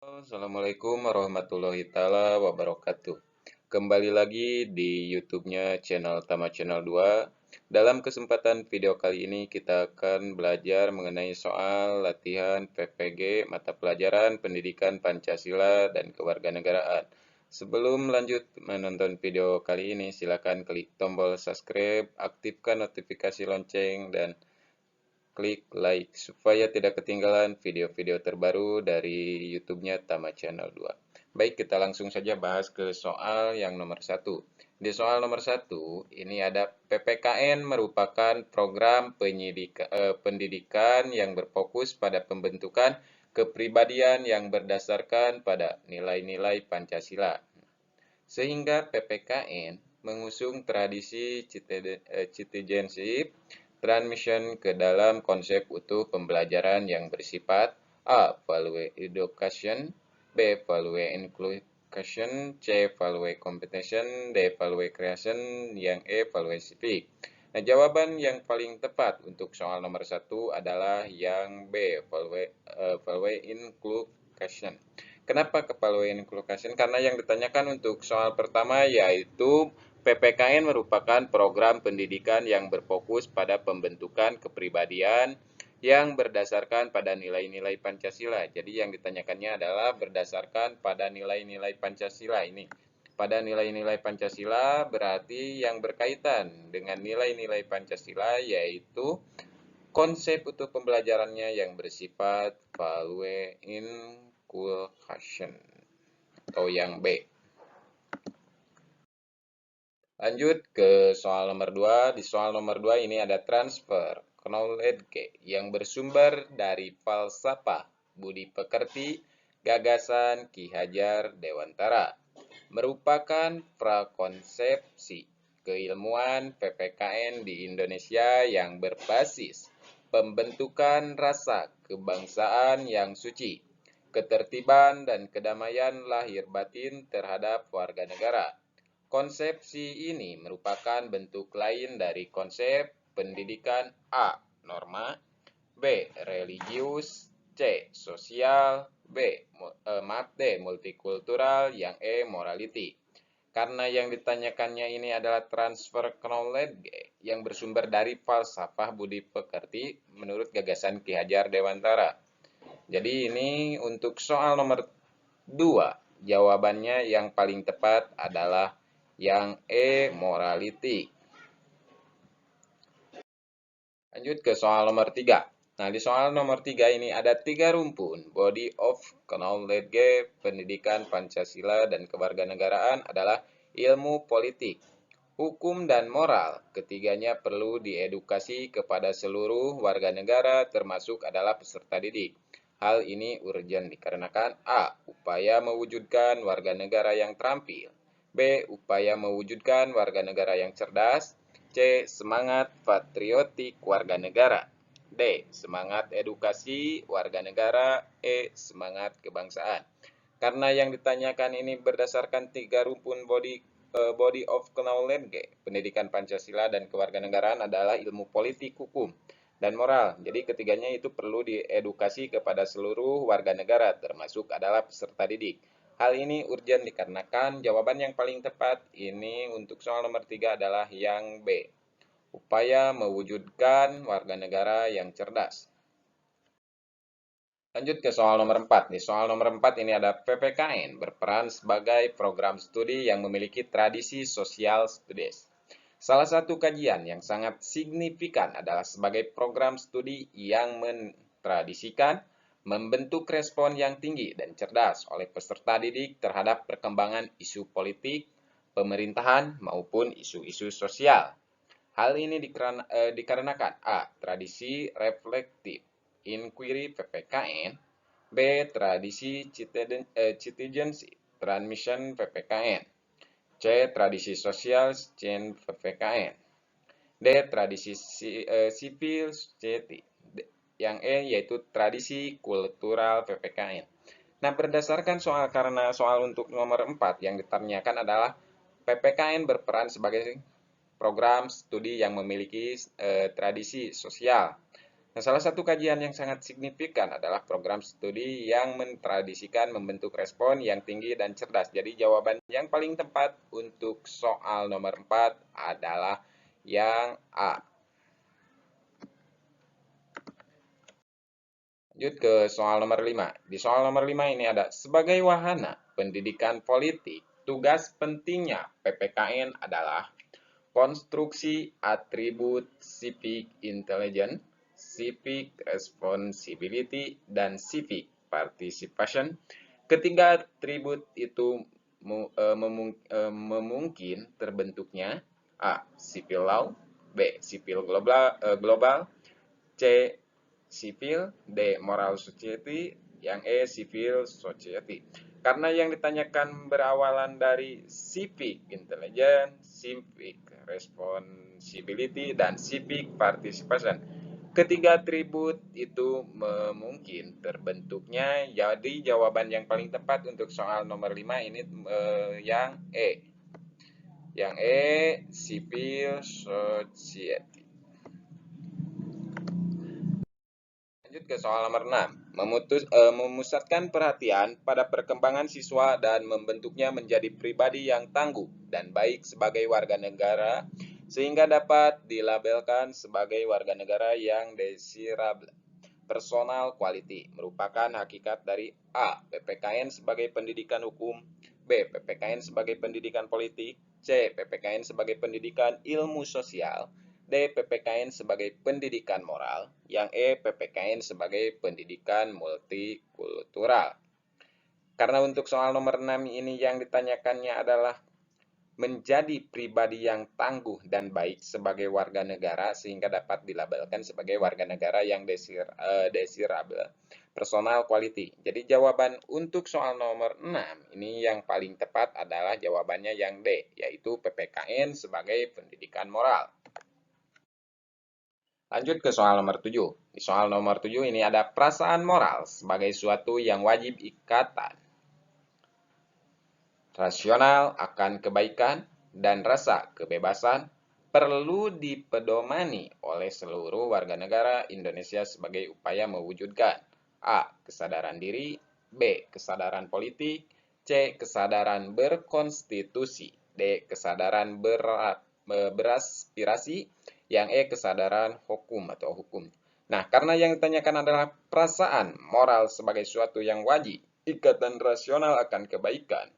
Assalamualaikum warahmatullahi taala wabarakatuh. Kembali lagi di YouTube-nya channel Tama Channel 2. Dalam kesempatan video kali ini kita akan belajar mengenai soal latihan PPG mata pelajaran Pendidikan Pancasila dan Kewarganegaraan. Sebelum lanjut menonton video kali ini, silakan klik tombol subscribe, aktifkan notifikasi lonceng, dan klik like supaya tidak ketinggalan video-video terbaru dari YouTube-nya Tama Channel 2. Baik, kita langsung saja bahas ke soal yang nomor satu. Di soal nomor satu, ini ada PPKN merupakan program pendidikan yang berfokus pada pembentukan kepribadian yang berdasarkan pada nilai-nilai Pancasila. Sehingga PPKN mengusung tradisi citizenship transmission ke dalam konsep utuh pembelajaran yang bersifat A. Value education, B. Value inclusion, C. Value competition, D. Value creation, yang E. Value civic. Nah, jawaban yang paling tepat untuk soal nomor satu adalah yang B. Value inclusion. Kenapa value inclusion? Karena yang ditanyakan untuk soal pertama yaitu PPKN merupakan program pendidikan yang berfokus pada pembentukan kepribadian yang berdasarkan pada nilai-nilai Pancasila. Jadi yang ditanyakannya adalah berdasarkan pada nilai-nilai Pancasila ini. Pada nilai-nilai Pancasila berarti yang berkaitan dengan nilai-nilai Pancasila yaitu konsep utuh pembelajarannya yang bersifat value inculcation atau yang B. Lanjut ke soal nomor 2. Di soal nomor 2 ini ada transfer knowledge yang bersumber dari falsafah budi pekerti gagasan Ki Hajar Dewantara. Merupakan prakonsepsi keilmuan PPKN di Indonesia yang berbasis pembentukan rasa kebangsaan yang suci, ketertiban dan kedamaian lahir batin terhadap warga negara. Konsepsi ini merupakan bentuk lain dari konsep pendidikan A. Norma, B. Religius, C. Sosial, D. Multikultural, yang E. Morality. Karena yang ditanyakannya ini adalah transfer knowledge yang bersumber dari falsafah budi pekerti menurut gagasan Ki Hajar Dewantara. Jadi ini untuk soal nomor 2, jawabannya yang paling tepat adalah yang E. Morality. Lanjut ke soal nomor 3. Nah, di soal nomor 3 ini ada 3 rumpun. Body of knowledge pendidikan Pancasila dan kewarganegaraan adalah ilmu politik, hukum dan moral. Ketiganya perlu diedukasi kepada seluruh warga negara termasuk adalah peserta didik. Hal ini urgent dikarenakan A. Upaya mewujudkan warga negara yang terampil, B. Upaya mewujudkan warga negara yang cerdas, C. Semangat patriotik warga negara, D. Semangat edukasi warga negara, E. Semangat kebangsaan. Karena yang ditanyakan ini berdasarkan 3 rumpun body of knowledge pendidikan Pancasila dan kewarganegaraan adalah ilmu politik, hukum, dan moral. Jadi ketiganya itu perlu diedukasi kepada seluruh warga negara termasuk adalah peserta didik. Hal ini urgent dikarenakan jawaban yang paling tepat ini untuk soal nomor 3 adalah yang B. Upaya mewujudkan warga negara yang cerdas. Lanjut ke soal nomor 4. Di soal nomor 4 ini ada PPKN berperan sebagai program studi yang memiliki tradisi social studies. Salah satu kajian yang sangat signifikan adalah sebagai program studi yang mentradisikan membentuk respon yang tinggi dan cerdas oleh peserta didik terhadap perkembangan isu politik, pemerintahan, maupun isu-isu sosial. Hal ini dikarenakan A. Tradisi reflektif inquiry PPKN, B. Tradisi citizenship transmission PPKN, C. Tradisi social change PPKN, D. Tradisi civil society, yang E yaitu tradisi kultural PPKN. Nah, berdasarkan karena soal untuk nomor 4 yang ditanyakan adalah PPKN berperan sebagai program studi yang memiliki tradisi sosial. Nah, salah satu kajian yang sangat signifikan adalah program studi yang mentradisikan membentuk respon yang tinggi dan cerdas. Jadi jawaban yang paling tepat untuk soal nomor 4 adalah yang A. Lanjut ke soal nomor 5. Di soal nomor 5 ini ada, sebagai wahana pendidikan politik, tugas pentingnya PPKN adalah konstruksi atribut civic intelligence, civic responsibility, dan civic participation. Ketiga atribut itu memungkin terbentuknya A. Civil law, B. Civil global, C. Civil, D. Moral society, yang E. Civil society. Karena yang ditanyakan berawalan dari civic intelligence, civic responsibility, dan civic participation. Ketiga atribut itu memungkin terbentuknya, jadi jawaban yang paling tepat untuk soal nomor 5 ini yang E. Yang E, civil society. Lanjut ke soal nomor 6. Memusatkan perhatian pada perkembangan siswa dan membentuknya menjadi pribadi yang tangguh dan baik sebagai warga negara sehingga dapat dilabelkan sebagai warga negara yang desirable. Personal quality merupakan hakikat dari A. PPKN sebagai pendidikan hukum, B. PPKN sebagai pendidikan politik, C. PPKN sebagai pendidikan ilmu sosial, D. PPKN sebagai pendidikan moral, yang E. PPKN sebagai pendidikan multikultural. Karena untuk soal nomor 6 ini yang ditanyakannya adalah menjadi pribadi yang tangguh dan baik sebagai warga negara sehingga dapat dilabelkan sebagai warga negara yang desirable. Personal quality. Jadi jawaban untuk soal nomor 6 ini yang paling tepat adalah jawabannya yang D, yaitu PPKN sebagai pendidikan moral. Lanjut ke soal nomor 7. Di soal nomor 7 ini ada perasaan moral sebagai suatu yang wajib ikatan rasional akan kebaikan dan rasa kebebasan perlu dipedomani oleh seluruh warga negara Indonesia sebagai upaya mewujudkan A. Kesadaran diri, B. Kesadaran politik, C. Kesadaran berkonstitusi, D. Kesadaran beraspirasi, yang E. Kesadaran hukum atau hukum. Nah, karena yang ditanyakan adalah perasaan moral sebagai suatu yang wajib, ikatan rasional akan kebaikan,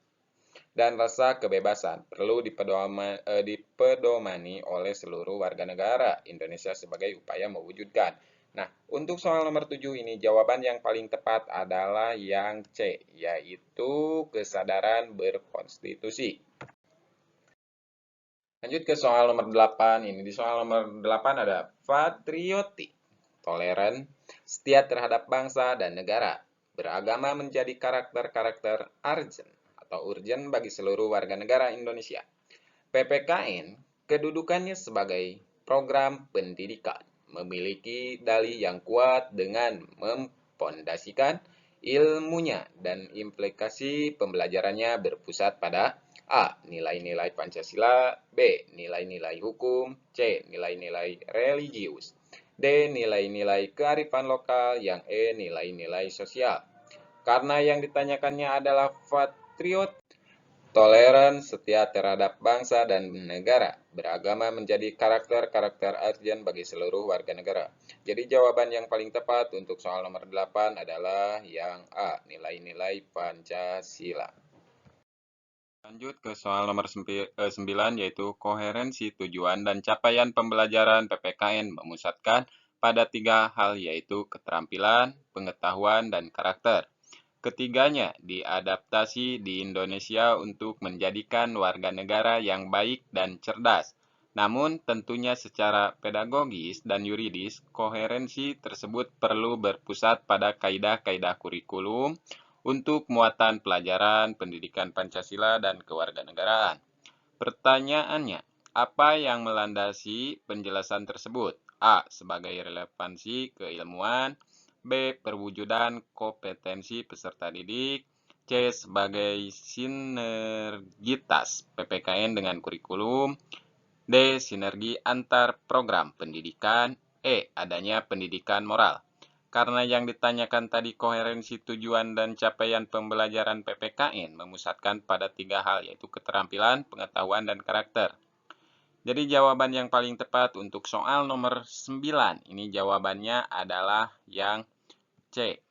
dan rasa kebebasan perlu dipedomani oleh seluruh warga negara Indonesia sebagai upaya mewujudkan. Nah, untuk soal nomor 7 ini jawaban yang paling tepat adalah yang C, yaitu kesadaran berkonstitusi. Lanjut ke soal nomor 8. Ini di soal nomor 8 ada patriotik, toleran, setia terhadap bangsa dan negara, beragama menjadi karakter-karakter urgent bagi seluruh warga negara Indonesia. PPKN kedudukannya sebagai program pendidikan memiliki dalih yang kuat dengan mempondasikan ilmunya dan implikasi pembelajarannya berpusat pada A. Nilai-nilai Pancasila, B. Nilai-nilai hukum, C. Nilai-nilai religius, D. Nilai-nilai kearifan lokal, yang E. Nilai-nilai sosial. Karena yang ditanyakannya adalah patriot, toleran, setia terhadap bangsa dan negara, beragama menjadi karakter-karakter urgent bagi seluruh warga negara. Jadi jawaban yang paling tepat untuk soal nomor 8 adalah yang A, nilai-nilai Pancasila. Lanjut ke soal nomor 9, yaitu koherensi tujuan dan capaian pembelajaran PPKN memusatkan pada 3 hal, yaitu keterampilan, pengetahuan, dan karakter. Ketiganya diadaptasi di Indonesia untuk menjadikan warga negara yang baik dan cerdas. Namun tentunya secara pedagogis dan yuridis, koherensi tersebut perlu berpusat pada kaidah-kaidah kurikulum untuk muatan pelajaran pendidikan Pancasila dan kewarganegaraan. Pertanyaannya, apa yang melandasi penjelasan tersebut? A. Sebagai relevansi keilmuan, B. Perwujudan kompetensi peserta didik, C. Sebagai sinergitas PPKN dengan kurikulum, D. Sinergi antar program pendidikan, E. Adanya pendidikan moral. Karena yang ditanyakan tadi koherensi tujuan dan capaian pembelajaran PPKN memusatkan pada 3 hal, yaitu keterampilan, pengetahuan, dan karakter. Jadi jawaban yang paling tepat untuk soal nomor 9, ini jawabannya adalah yang C.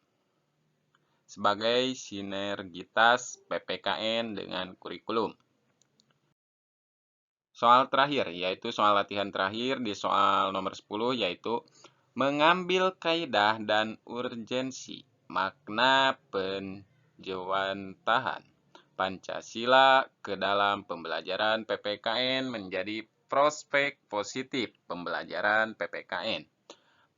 Sebagai sinergitas PPKN dengan kurikulum. Soal terakhir, yaitu soal latihan terakhir di soal nomor 10, yaitu mengambil kaidah dan urgensi makna penjewantahan Pancasila ke dalam pembelajaran PPKN menjadi prospek positif pembelajaran PPKN.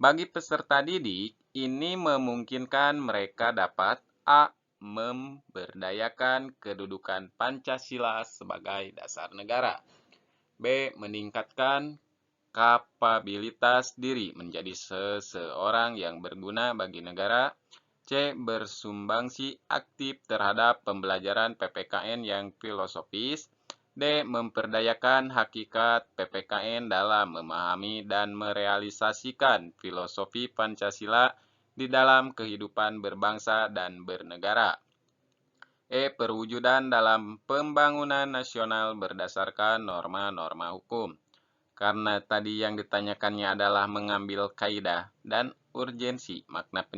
Bagi peserta didik, ini memungkinkan mereka dapat A. Memberdayakan kedudukan Pancasila sebagai dasar negara. B. Meningkatkan kapabilitas diri menjadi seseorang yang berguna bagi negara. C. Bersumbangsi aktif terhadap pembelajaran PPKN yang filosofis. D. Memperdayakan hakikat PPKN dalam memahami dan merealisasikan filosofi Pancasila di dalam kehidupan berbangsa dan bernegara. E. Perwujudan dalam pembangunan nasional berdasarkan norma-norma hukum. Karena tadi yang ditanyakannya adalah mengambil kaidah dan urgensi makna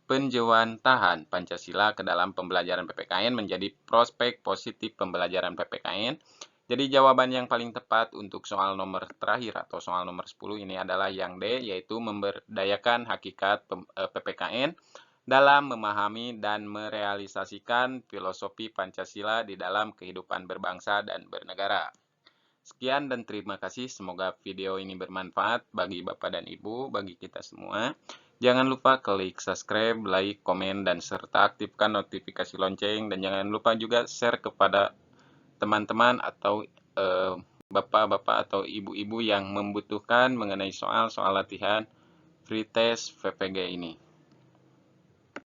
penjewantahan Pancasila ke dalam pembelajaran PPKN menjadi prospek positif pembelajaran PPKN. Jadi jawaban yang paling tepat untuk soal nomor terakhir atau soal nomor 10 ini adalah yang D, yaitu memberdayakan hakikat PPKN dalam memahami dan merealisasikan filosofi Pancasila di dalam kehidupan berbangsa dan bernegara. Sekian dan terima kasih. Semoga video ini bermanfaat bagi Bapak dan Ibu, bagi kita semua. Jangan lupa klik subscribe, like, komen, dan serta aktifkan notifikasi lonceng. Dan jangan lupa juga share kepada teman-teman atau bapak-bapak atau ibu-ibu yang membutuhkan mengenai soal-soal latihan free test PPG ini.